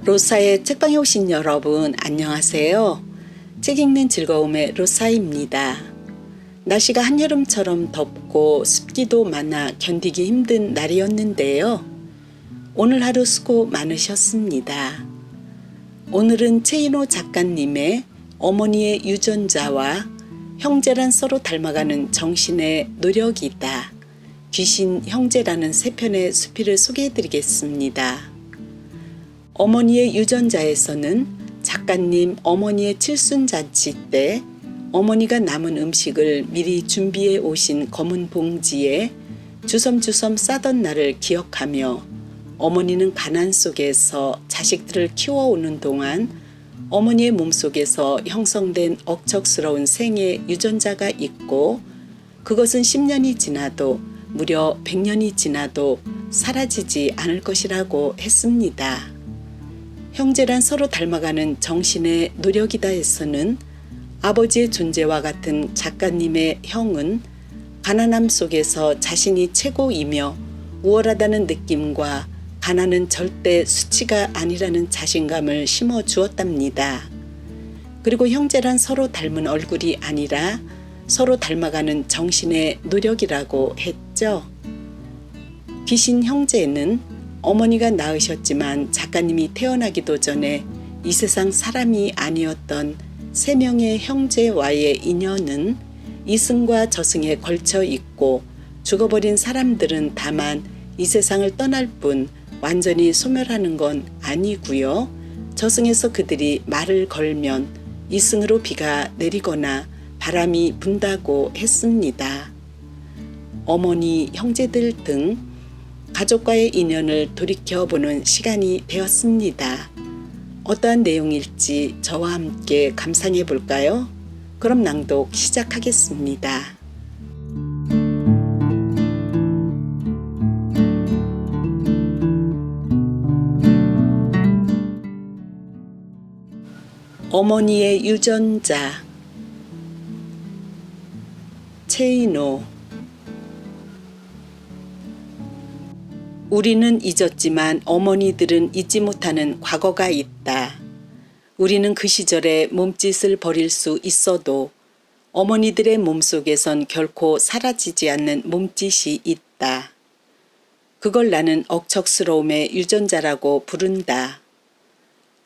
로사의 책방에 오신 여러분 안녕하세요. 책 읽는 즐거움의 로사입니다. 날씨가 한여름처럼 덥고 습기도 많아 견디기 힘든 날이었는데요. 오늘 하루 수고 많으셨습니다. 오늘은 최인호 작가님의 어머니의 유전자와 형제란 서로 닮아가는 정신의 노력이다. 귀신 형제라는 세 편의 수필을 소개해드리겠습니다. 어머니의 유전자에서는 작가님 어머니의 칠순잔치 때 어머니가 남은 음식을 미리 준비해 오신 검은 봉지에 주섬주섬 싸던 날을 기억하며 어머니는 가난 속에서 자식들을 키워오는 동안 어머니의 몸속에서 형성된 억척스러운 생의 유전자가 있고 그것은 10년이 지나도 무려 100년이 지나도 사라지지 않을 것이라고 했습니다. 형제란 서로 닮아가는 정신의 노력이다에서는 아버지의 존재와 같은 작가님의 형은 가난함 속에서 자신이 최고이며 우월하다는 느낌과 가난은 절대 수치가 아니라는 자신감을 심어 주었답니다. 그리고 형제란 서로 닮은 얼굴이 아니라 서로 닮아가는 정신의 노력이라고 했죠. 귀신 형제는 어머니가 낳으셨지만 작가님이 태어나기도 전에 이 세상 사람이 아니었던 세 명의 형제와의 인연은 이승과 저승에 걸쳐 있고 죽어버린 사람들은 다만 이 세상을 떠날 뿐 완전히 소멸하는 건 아니고요. 저승에서 그들이 말을 걸면 이승으로 비가 내리거나 바람이 분다고 했습니다. 어머니, 형제들 등 가족과의 인연을 돌이켜보는 시간이 되었습니다. 어떠한 내용일지 저와 함께 감상해 볼까요? 그럼 낭독 시작하겠습니다. 어머니의 유전자 최인호. 우리는 잊었지만 어머니들은 잊지 못하는 과거가 있다. 우리는 그 시절의 몸짓을 버릴 수 있어도 어머니들의 몸속에선 결코 사라지지 않는 몸짓이 있다. 그걸 나는 억척스러움의 유전자라고 부른다.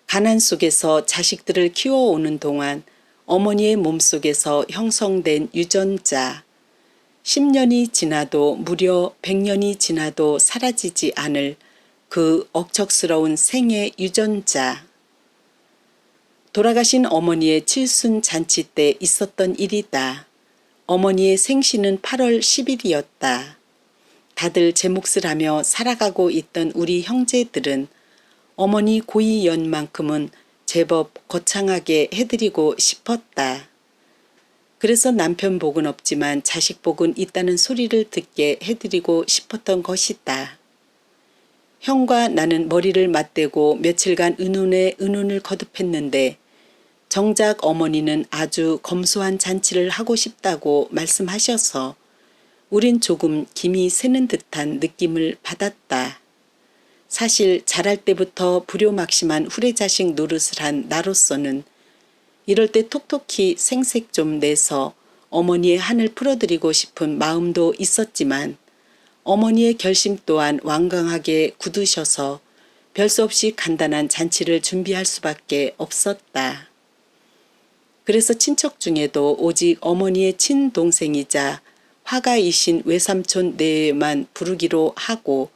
가난 속에서 자식들을 키워오는 동안 어머니의 몸속에서 형성된 유전자, 10년이 지나도 무려 100년이 지나도 사라지지 않을 그 억척스러운 생의 유전자. 돌아가신 어머니의 칠순 잔치 때 있었던 일이다. 어머니의 생신은 8월 10일이었다. 다들 제 몫을 하며 살아가고 있던 우리 형제들은 어머니 고이 연만큼은 제법 거창하게 해드리고 싶었다. 그래서 남편 복은 없지만 자식 복은 있다는 소리를 듣게 해드리고 싶었던 것이다. 형과 나는 머리를 맞대고 며칠간 의논에 의논을 거듭했는데 정작 어머니는 아주 검소한 잔치를 하고 싶다고 말씀하셔서 우린 조금 김이 새는 듯한 느낌을 받았다. 사실 자랄 때부터 불효막심한 후레자식 노릇을 한 나로서는 이럴 때 톡톡히 생색 좀 내서 어머니의 한을 풀어드리고 싶은 마음도 있었지만 어머니의 결심 또한 완강하게 굳으셔서 별 수 없이 간단한 잔치를 준비할 수밖에 없었다. 그래서 친척 중에도 오직 어머니의 친동생이자 화가이신 외삼촌 내외만 부르기로 하고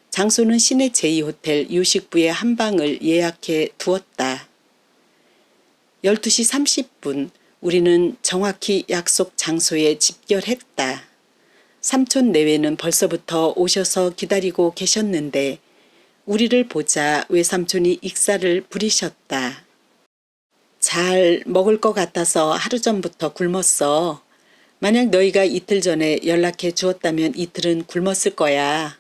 장소는 시내 제2호텔 요식부의 한 방을 예약해 두었다. 12시 30분 우리는 정확히 약속 장소에 집결했다. 삼촌 내외는 벌써부터 오셔서 기다리고 계셨는데 우리를 보자 외삼촌이 익사를 부리셨다. 잘 먹을 것 같아서 하루 전부터 굶었어. 만약 너희가 이틀 전에 연락해 주었다면 이틀은 굶었을 거야.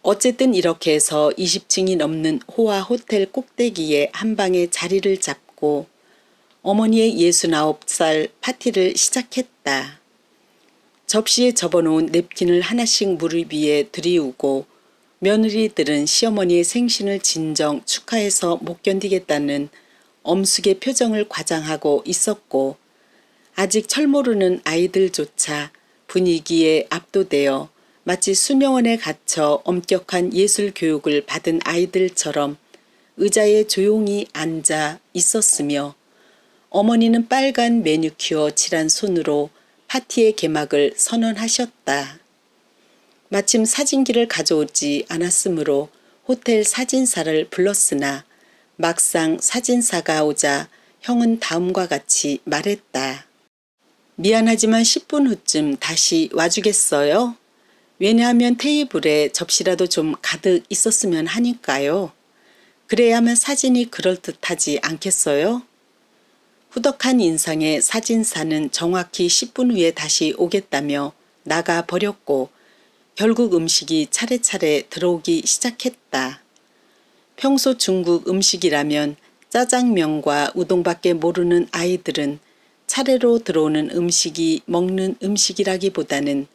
어쨌든 이렇게 해서 20층이 넘는 호화 호텔 꼭대기에 한 방에 자리를 잡고 어머니의 69살 파티를 시작했다. 접시에 접어놓은 냅킨을 하나씩 무릎 위에 들이우고 며느리들은 시어머니의 생신을 진정 축하해서 못 견디겠다는 엄숙의 표정을 과장하고 있었고, 아직 철 모르는 아이들조차 분위기에 압도되어 마치 수녀원에 갇혀 엄격한 예술 교육을 받은 아이들처럼 의자에 조용히 앉아 있었으며, 어머니는 빨간 매니큐어 칠한 손으로 파티의 개막을 선언하셨다. 마침 사진기를 가져오지 않았으므로 호텔 사진사를 불렀으나 막상 사진사가 오자 형은 다음과 같이 말했다. 미안하지만 10분 후쯤 다시 와주겠어요? 왜냐하면 테이블에 접시라도 좀 가득 있었으면 하니까요. 그래야만 사진이 그럴듯하지 않겠어요? 후덕한 인상의 사진사는 정확히 10분 후에 다시 오겠다며 나가버렸고, 결국 음식이 차례차례 들어오기 시작했다. 평소 중국 음식이라면 짜장면과 우동밖에 모르는 아이들은 차례로 들어오는 음식이 먹는 음식이라기보다는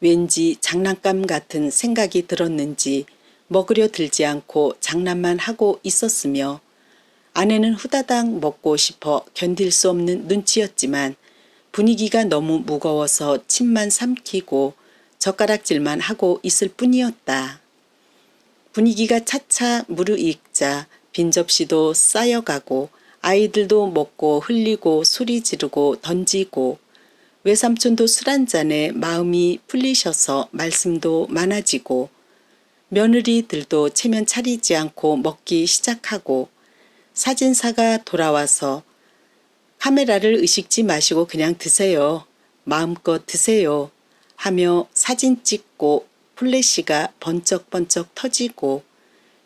왠지 장난감 같은 생각이 들었는지 먹으려 들지 않고 장난만 하고 있었으며, 아내는 후다닥 먹고 싶어 견딜 수 없는 눈치였지만 분위기가 너무 무거워서 침만 삼키고 젓가락질만 하고 있을 뿐이었다. 분위기가 차차 무르익자 빈 접시도 쌓여가고 아이들도 먹고 흘리고 소리 지르고 던지고, 외삼촌도 술 한 잔에 마음이 풀리셔서 말씀도 많아지고, 며느리들도 체면 차리지 않고 먹기 시작하고, 사진사가 돌아와서 카메라를 의식지 마시고 그냥 드세요. 마음껏 드세요. 하며 사진 찍고 플래시가 번쩍번쩍 터지고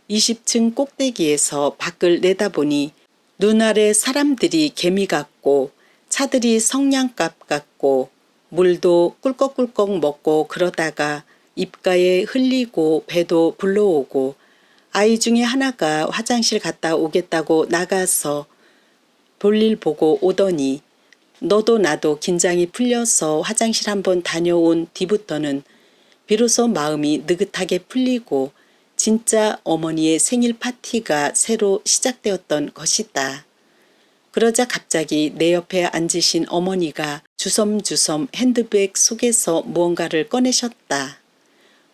20층 꼭대기에서 밖을 내다보니 눈 아래 사람들이 개미 같고 차들이 성냥갑 같고 물도 꿀꺽꿀꺽 먹고 그러다가 입가에 흘리고 배도 불러오고, 아이 중에 하나가 화장실 갔다 오겠다고 나가서 볼일 보고 오더니 너도 나도 긴장이 풀려서 화장실 한번 다녀온 뒤부터는 비로소 마음이 느긋하게 풀리고 진짜 어머니의 생일 파티가 새로 시작되었던 것이다. 그러자 갑자기 내 옆에 앉으신 어머니가 주섬주섬 핸드백 속에서 무언가를 꺼내셨다.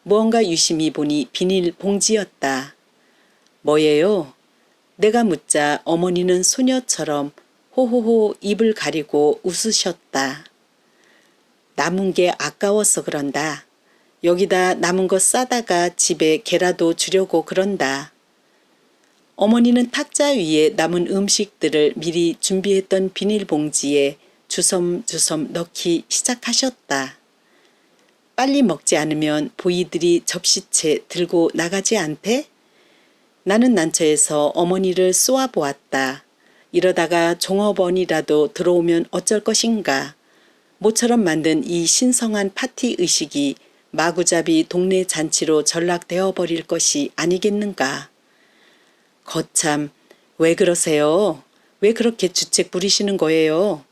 무언가 유심히 보니 비닐 봉지였다. 뭐예요? 내가 묻자 어머니는 소녀처럼 호호호 입을 가리고 웃으셨다. 남은 게 아까워서 그런다. 여기다 남은 거 싸다가 집에 개라도 주려고 그런다. 어머니는 탁자 위에 남은 음식들을 미리 준비했던 비닐봉지에 주섬주섬 넣기 시작하셨다. 빨리 먹지 않으면 보이들이 접시채 들고 나가지 않대? 나는 난처해서 어머니를 쏘아보았다. 이러다가 종업원이라도 들어오면 어쩔 것인가. 모처럼 만든 이 신성한 파티 의식이 마구잡이 동네 잔치로 전락되어 버릴 것이 아니겠는가. 거참, 왜 그러세요? 왜 그렇게 주책 부리시는 거예요?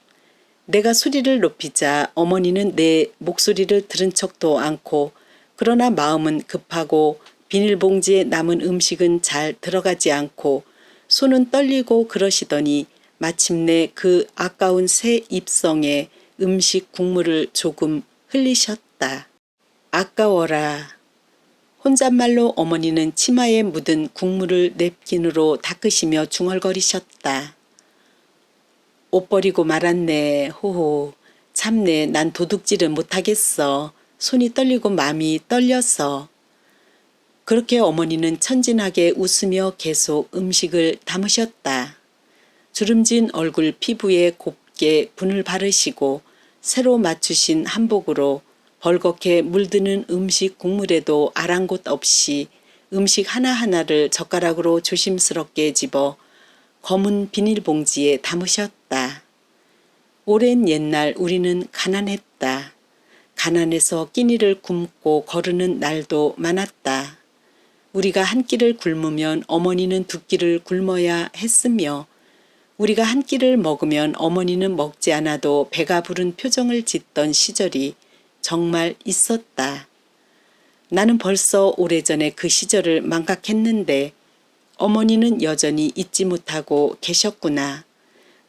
내가 소리를 높이자 어머니는 내 목소리를 들은 척도 않고, 그러나 마음은 급하고 비닐봉지에 남은 음식은 잘 들어가지 않고 손은 떨리고 그러시더니 마침내 그 아까운 새 입성에 음식 국물을 조금 흘리셨다. 아까워라. 혼잣말로 어머니는 치마에 묻은 국물을 냅킨으로 닦으시며 중얼거리셨다. 옷 버리고 말았네. 호호. 참네. 난 도둑질을 못하겠어. 손이 떨리고 마음이 떨려서. 그렇게 어머니는 천진하게 웃으며 계속 음식을 담으셨다. 주름진 얼굴 피부에 곱게 분을 바르시고 새로 맞추신 한복으로 벌겋게 물드는 음식 국물에도 아랑곳 없이 음식 하나하나를 젓가락으로 조심스럽게 집어 검은 비닐봉지에 담으셨다. 오랜 옛날 우리는 가난했다. 가난해서 끼니를 굶고 거르는 날도 많았다. 우리가 한 끼를 굶으면 어머니는 두 끼를 굶어야 했으며, 우리가 한 끼를 먹으면 어머니는 먹지 않아도 배가 부른 표정을 짓던 시절이 정말 있었다. 나는 벌써 오래전에 그 시절을 망각했는데 어머니는 여전히 잊지 못하고 계셨구나.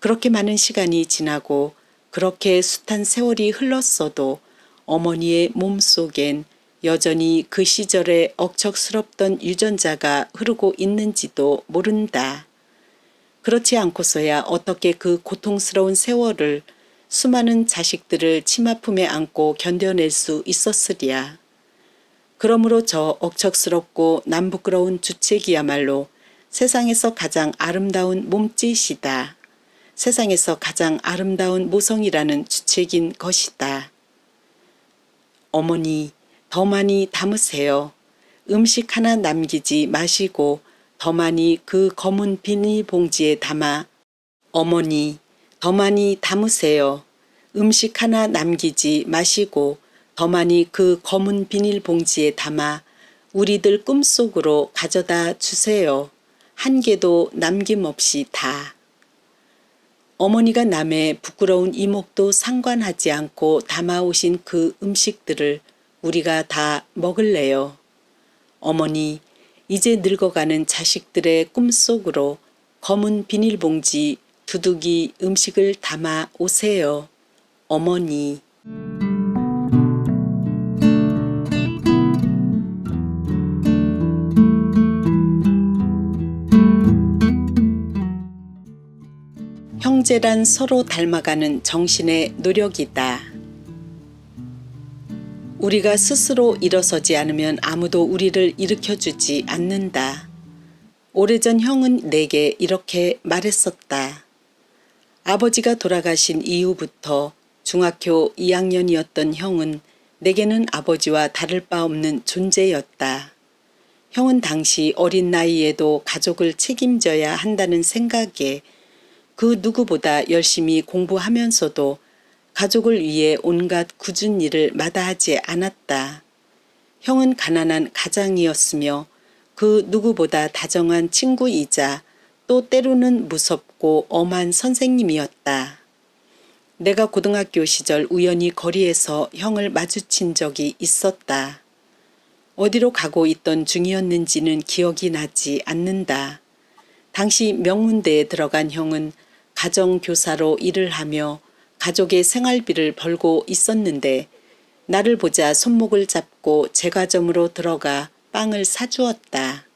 그렇게 많은 시간이 지나고 그렇게 숱한 세월이 흘렀어도 어머니의 몸속엔 여전히 그 시절의 억척스럽던 유전자가 흐르고 있는지도 모른다. 그렇지 않고서야 어떻게 그 고통스러운 세월을 수많은 자식들을 치마품에 안고 견뎌낼 수 있었으랴. 그러므로 저 억척스럽고 남부끄러운 주책이야말로 세상에서 가장 아름다운 몸짓이다. 세상에서 가장 아름다운 모성이라는 주책인 것이다. 어머니, 더 많이 담으세요. 음식 하나 남기지 마시고 더 많이 그 검은 비닐봉지에 담아. 어머니, 더 많이 담으세요. 음식 하나 남기지 마시고 더 많이 그 검은 비닐봉지에 담아 우리들 꿈속으로 가져다 주세요. 한 개도 남김없이 다. 어머니가 남의 부끄러운 이목도 상관하지 않고 담아오신 그 음식들을 우리가 다 먹을래요. 어머니, 이제 늙어가는 자식들의 꿈속으로 검은 비닐봉지 두둑이 음식을 담아 오세요. 어머니. 형제란 서로 닮아가는 정신의 노력이다. 우리가 스스로 일어서지 않으면 아무도 우리를 일으켜주지 않는다. 오래전 형은 내게 이렇게 말했었다. 아버지가 돌아가신 이후부터 중학교 2학년이었던 형은 내게는 아버지와 다를 바 없는 존재였다. 형은 당시 어린 나이에도 가족을 책임져야 한다는 생각에 그 누구보다 열심히 공부하면서도 가족을 위해 온갖 굳은 일을 마다하지 않았다. 형은 가난한 가장이었으며 그 누구보다 다정한 친구이자 또 때로는 무섭고 엄한 선생님이었다. 내가 고등학교 시절 우연히 거리에서 형을 마주친 적이 있었다. 어디로 가고 있던 중이었는지는 기억이 나지 않는다. 당시 명문대에 들어간 형은 가정교사로 일을 하며 가족의 생활비를 벌고 있었는데 나를 보자 손목을 잡고 제과점으로 들어가 빵을 사주었다.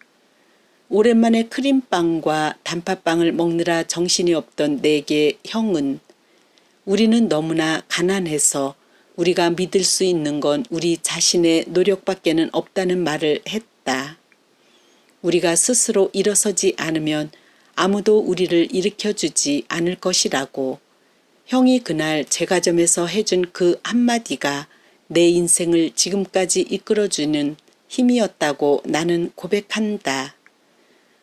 오랜만에 크림빵과 단팥빵을 먹느라 정신이 없던 내게 형은 우리는 너무나 가난해서 우리가 믿을 수 있는 건 우리 자신의 노력밖에는 없다는 말을 했다. 우리가 스스로 일어서지 않으면 아무도 우리를 일으켜주지 않을 것이라고. 형이 그날 제과점에서 해준 그 한마디가 내 인생을 지금까지 이끌어주는 힘이었다고 나는 고백한다.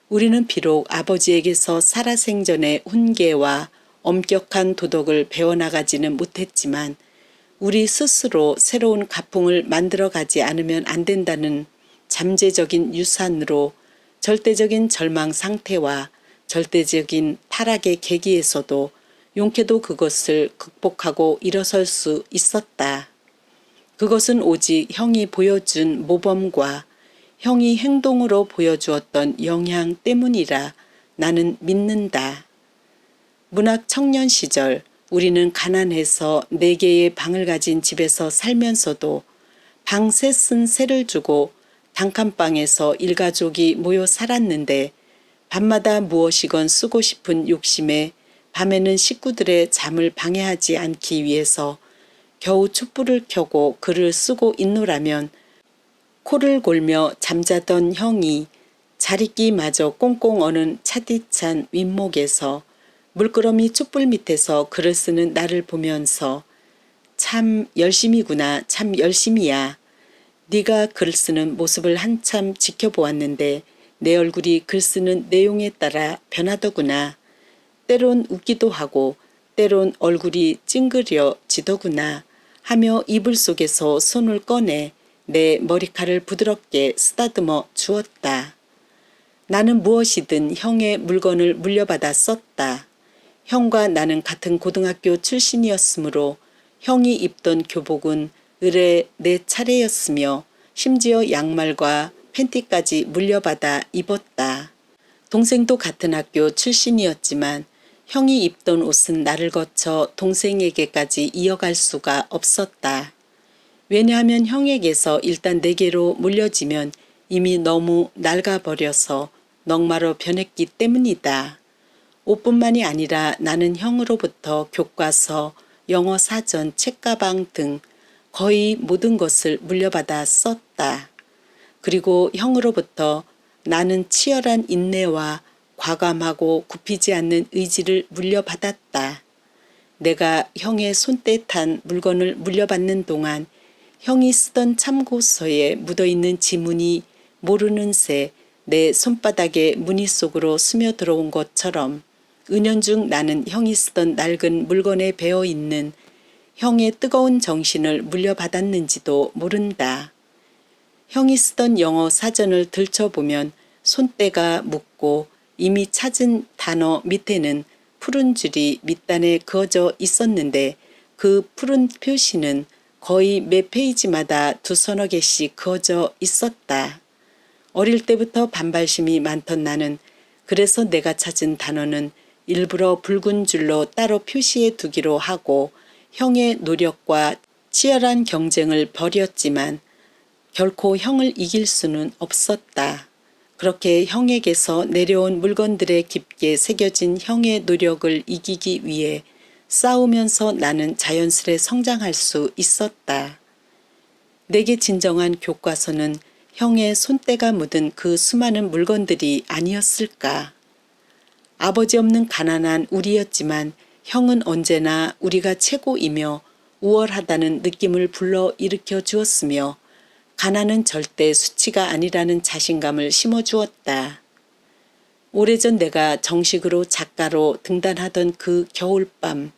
우리는 비록 아버지에게서 살아생전의 훈계와 엄격한 도덕을 배워나가지는 못했지만 우리 스스로 새로운 가풍을 만들어가지 않으면 안 된다는 잠재적인 유산으로 절대적인 절망 상태와 절대적인 타락의 계기에서도 용케도 그것을 극복하고 일어설 수 있었다. 그것은 오직 형이 보여준 모범과 형이 행동으로 보여주었던 영향 때문이라 나는 믿는다. 문학 청년 시절 우리는 가난해서 4개의 방을 가진 집에서 살면서도 방 셋은 세를 주고 단칸방에서 일가족이 모여 살았는데 밤마다 무엇이건 쓰고 싶은 욕심에 밤에는 식구들의 잠을 방해하지 않기 위해서 겨우 촛불을 켜고 글을 쓰고 있노라면 코를 골며 잠자던 형이 자리끼마저 꽁꽁 어는 차디찬 윗목에서 물끄러미 촛불 밑에서 글을 쓰는 나를 보면서 참 열심이구나, 참 열심이야. 네가 글 쓰는 모습을 한참 지켜보았는데 내 얼굴이 글 쓰는 내용에 따라 변하더구나. 때론 웃기도 하고 때론 얼굴이 찡그려지더구나 하며 이불 속에서 손을 꺼내 내 머리칼을 부드럽게 쓰다듬어 주었다. 나는 무엇이든 형의 물건을 물려받아 썼다. 형과 나는 같은 고등학교 출신이었으므로 형이 입던 교복은 을에 내 차례였으며 심지어 양말과 팬티까지 물려받아 입었다. 동생도 같은 학교 출신이었지만 형이 입던 옷은 나를 거쳐 동생에게까지 이어갈 수가 없었다. 왜냐하면 형에게서 일단 내게로 물려지면 이미 너무 낡아버려서 넉마로 변했기 때문이다. 옷뿐만이 아니라 나는 형으로부터 교과서, 영어 사전, 책가방 등 거의 모든 것을 물려받아 썼다. 그리고 형으로부터 나는 치열한 인내와 과감하고 굽히지 않는 의지를 물려받았다. 내가 형의 손때 탄 물건을 물려받는 동안 형이 쓰던 참고서에 묻어있는 지문이 모르는 새 내 손바닥에 무늬 속으로 스며들어온 것처럼 은연중 나는 형이 쓰던 낡은 물건에 배어있는 형의 뜨거운 정신을 물려받았는지도 모른다. 형이 쓰던 영어 사전을 들춰보면 손때가 묻고 이미 찾은 단어 밑에는 푸른 줄이 밑단에 그어져 있었는데 그 푸른 표시는 거의 매 페이지마다 두서너 개씩 그어져 있었다. 어릴 때부터 반발심이 많던 나는 그래서 내가 찾은 단어는 일부러 붉은 줄로 따로 표시해 두기로 하고 형의 노력과 치열한 경쟁을 벌였지만 결코 형을 이길 수는 없었다. 그렇게 형에게서 내려온 물건들에 깊게 새겨진 형의 노력을 이기기 위해 싸우면서 나는 자연스레 성장할 수 있었다. 내게 진정한 교과서는 형의 손때가 묻은 그 수많은 물건들이 아니었을까. 아버지 없는 가난한 우리였지만 형은 언제나 우리가 최고이며 우월하다는 느낌을 불러 일으켜 주었으며 가난은 절대 수치가 아니라는 자신감을 심어주었다. 오래전 내가 정식으로 작가로 등단하던 그 겨울밤,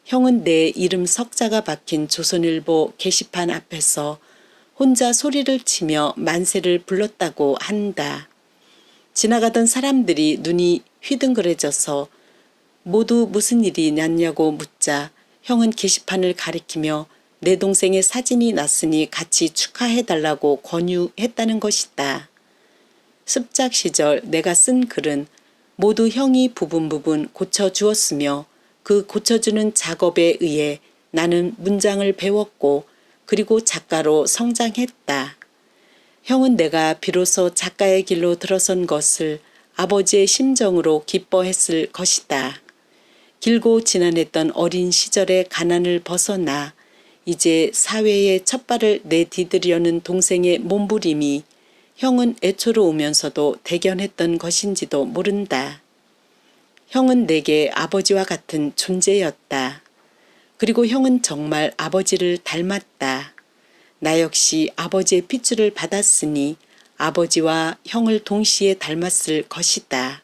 형은 내 이름 석자가 박힌 조선일보 게시판 앞에서 혼자 소리를 치며 만세를 불렀다고 한다. 지나가던 사람들이 눈이 휘둥그레져서 모두 무슨 일이 났냐고 묻자 형은 게시판을 가리키며 내 동생의 사진이 났으니 같이 축하해달라고 권유했다는 것이다. 습작 시절 내가 쓴 글은 모두 형이 부분 고쳐주었으며 그 고쳐주는 작업에 의해 나는 문장을 배웠고 그리고 작가로 성장했다. 형은 내가 비로소 작가의 길로 들어선 것을 아버지의 심정으로 기뻐했을 것이다. 길고 지난했던 어린 시절의 가난을 벗어나 이제 사회의 첫 발을 내디디려는 동생의 몸부림이 형은 애초로우면서도 대견했던 것인지도 모른다. 형은 내게 아버지와 같은 존재였다. 그리고 형은 정말 아버지를 닮았다. 나 역시 아버지의 핏줄을 받았으니 아버지와 형을 동시에 닮았을 것이다.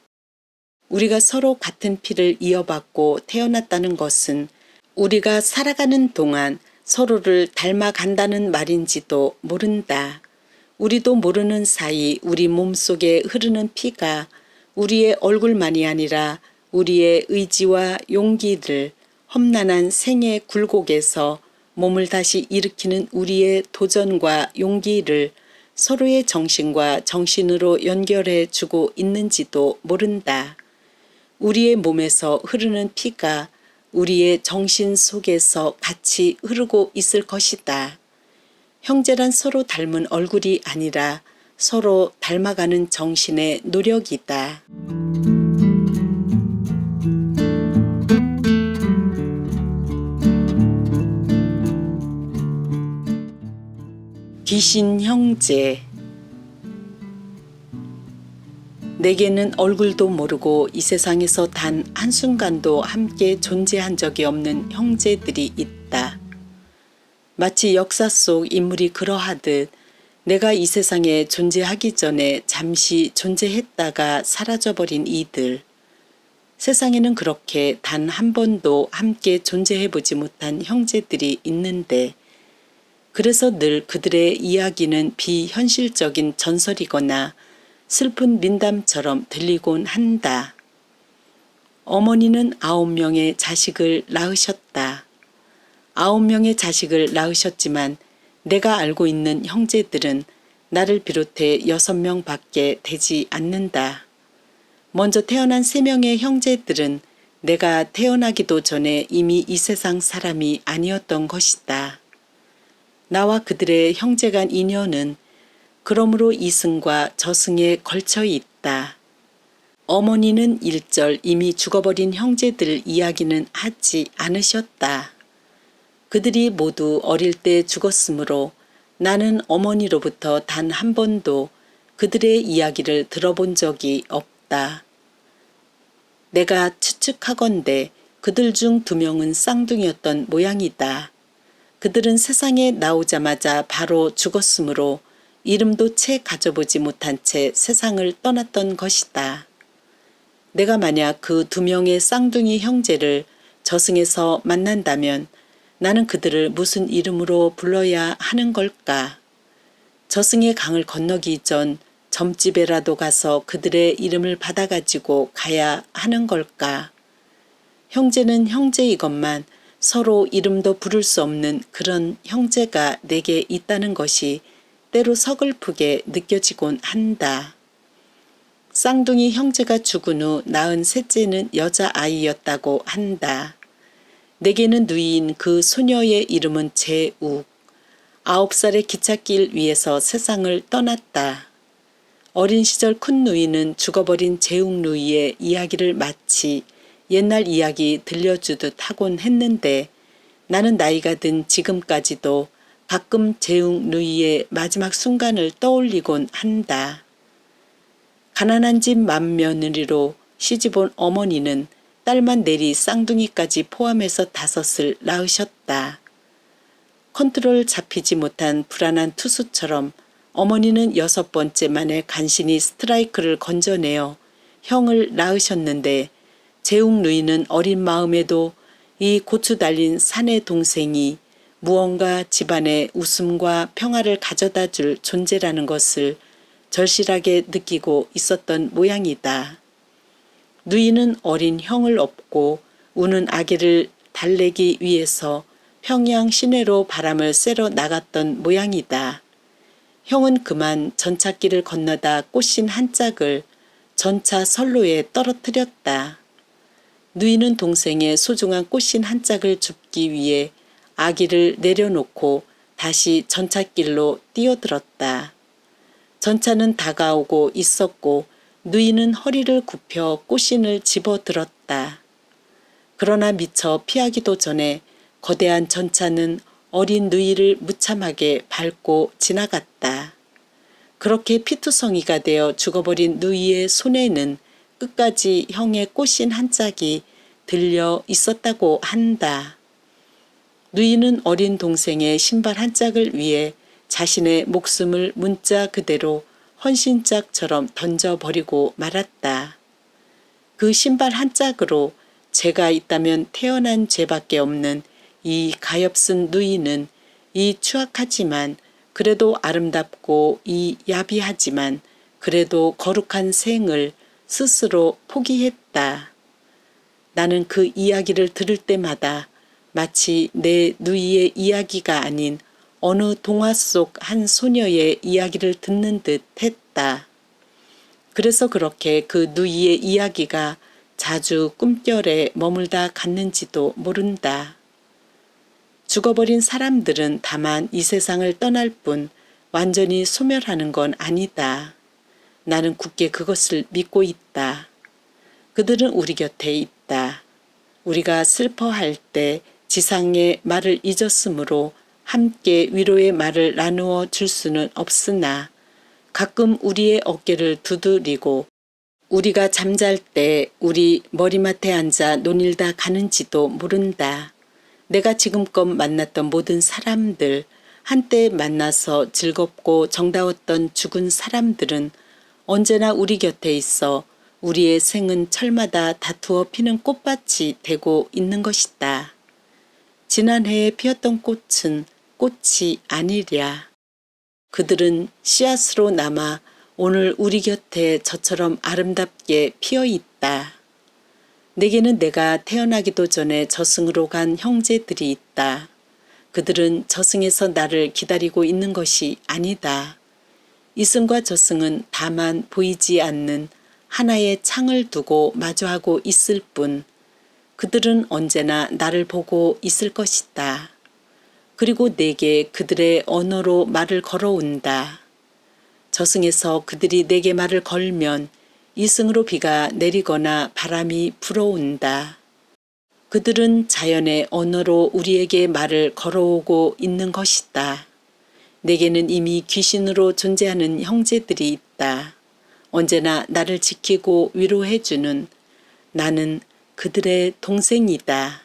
우리가 서로 같은 피를 이어받고 태어났다는 것은 우리가 살아가는 동안 서로를 닮아간다는 말인지도 모른다. 우리도 모르는 사이 우리 몸속에 흐르는 피가 우리의 얼굴만이 아니라 우리의 의지와 용기를 험난한 생의 굴곡에서 몸을 다시 일으키는 우리의 도전과 용기를 서로의 정신과 정신으로 연결해 주고 있는지도 모른다. 우리의 몸에서 흐르는 피가 우리의 정신 속에서 같이 흐르고 있을 것이다. 형제란 서로 닮은 얼굴이 아니라 서로 닮아가는 정신의 노력이다. 귀신 형제. 내게는 얼굴도 모르고 이 세상에서 단 한순간도 함께 존재한 적이 없는 형제들이 있다. 마치 역사 속 인물이 그러하듯 내가 이 세상에 존재하기 전에 잠시 존재했다가 사라져버린 이들. 세상에는 그렇게 단 한 번도 함께 존재해보지 못한 형제들이 있는데 그래서 늘 그들의 이야기는 비현실적인 전설이거나 슬픈 민담처럼 들리곤 한다. 어머니는 9명의 자식을 낳으셨다. 9명의 자식을 낳으셨지만 내가 알고 있는 형제들은 나를 비롯해 6명밖에 되지 않는다. 먼저 태어난 3명의 형제들은 내가 태어나기도 전에 이미 이 세상 사람이 아니었던 것이다. 나와 그들의 형제간 인연은 그러므로 이승과 저승에 걸쳐 있다. 어머니는 일절 이미 죽어버린 형제들 이야기는 하지 않으셨다. 그들이 모두 어릴 때 죽었으므로 나는 어머니로부터 단 한 번도 그들의 이야기를 들어본 적이 없다. 내가 추측하건대 그들 중 2명은 쌍둥이였던 모양이다. 그들은 세상에 나오자마자 바로 죽었으므로 이름도 채 가져보지 못한 채 세상을 떠났던 것이다. 내가 만약 그 2명의 쌍둥이 형제를 저승에서 만난다면 나는 그들을 무슨 이름으로 불러야 하는 걸까? 저승의 강을 건너기 전 점집에라도 가서 그들의 이름을 받아가지고 가야 하는 걸까? 형제는 형제이건만 서로 이름도 부를 수 없는 그런 형제가 내게 있다는 것이 때로 서글프게 느껴지곤 한다. 쌍둥이 형제가 죽은 후 낳은 셋째는 여자아이였다고 한다. 내게는 누이인 그 소녀의 이름은 재욱. 9살의 기찻길 위에서 세상을 떠났다. 어린 시절 큰 누이는 죽어버린 재욱 누이의 이야기를 마치 옛날 이야기 들려주듯 하곤 했는데 나는 나이가 든 지금까지도 가끔 재욱 누이의 마지막 순간을 떠올리곤 한다. 가난한 집 맏며느리로 시집온 어머니는 딸만 내리 쌍둥이까지 포함해서 5을 낳으셨다. 컨트롤 잡히지 못한 불안한 투수처럼 어머니는 6번째 만에 간신히 스트라이크를 건져내어 형을 낳으셨는데 재욱 누이는 어린 마음에도 이 고추 달린 사내 동생이 무언가 집안에 웃음과 평화를 가져다 줄 존재라는 것을 절실하게 느끼고 있었던 모양이다. 누이는 어린 형을 업고 우는 아기를 달래기 위해서 평양 시내로 바람을 쐬러 나갔던 모양이다. 형은 그만 전찻길을 건너다 꽃신 한 짝을 전차 선로에 떨어뜨렸다. 누이는 동생의 소중한 꽃신 한 짝을 줍기 위해 아기를 내려놓고 다시 전찻길로 뛰어들었다. 전차는 다가오고 있었고 누이는 허리를 굽혀 꽃신을 집어들었다. 그러나 미처 피하기도 전에 거대한 전차는 어린 누이를 무참하게 밟고 지나갔다. 그렇게 피투성이가 되어 죽어버린 누이의 손에는 끝까지 형의 꽃신 한 짝이 들려 있었다고 한다. 누이는 어린 동생의 신발 한 짝을 위해 자신의 목숨을 문자 그대로 헌신짝처럼 던져버리고 말았다. 그 신발 한 짝으로 죄가 있다면 태어난 죄밖에 없는 이 가엾은 누이는 이 추악하지만 그래도 아름답고 이 야비하지만 그래도 거룩한 생을 스스로 포기했다. 나는 그 이야기를 들을 때마다 마치 내 누이의 이야기가 아닌 어느 동화 속 한 소녀의 이야기를 듣는 듯 했다. 그래서 그렇게 그 누이의 이야기가 자주 꿈결에 머물다 갔는지도 모른다. 죽어버린 사람들은 다만 이 세상을 떠날 뿐 완전히 소멸하는 건 아니다. 나는 굳게 그것을 믿고 있다. 그들은 우리 곁에 있다. 우리가 슬퍼할 때 지상의 말을 잊었으므로 함께 위로의 말을 나누어 줄 수는 없으나 가끔 우리의 어깨를 두드리고 우리가 잠잘 때 우리 머리맡에 앉아 논일다 가는지도 모른다. 내가 지금껏 만났던 모든 사람들, 한때 만나서 즐겁고 정다웠던 죽은 사람들은 언제나 우리 곁에 있어 우리의 생은 철마다 다투어 피는 꽃밭이 되고 있는 것이다. 지난해에 피었던 꽃은 꽃이 아니랴. 그들은 씨앗으로 남아 오늘 우리 곁에 저처럼 아름답게 피어 있다. 내게는 내가 태어나기도 전에 저승으로 간 형제들이 있다. 그들은 저승에서 나를 기다리고 있는 것이 아니다. 이승과 저승은 다만 보이지 않는 하나의 창을 두고 마주하고 있을 뿐 그들은 언제나 나를 보고 있을 것이다. 그리고 내게 그들의 언어로 말을 걸어온다. 저승에서 그들이 내게 말을 걸면 이승으로 비가 내리거나 바람이 불어온다. 그들은 자연의 언어로 우리에게 말을 걸어오고 있는 것이다. 내게는 이미 귀신으로 존재하는 형제들이 있다. 언제나 나를 지키고 위로해주는 나는 그들의 동생이다.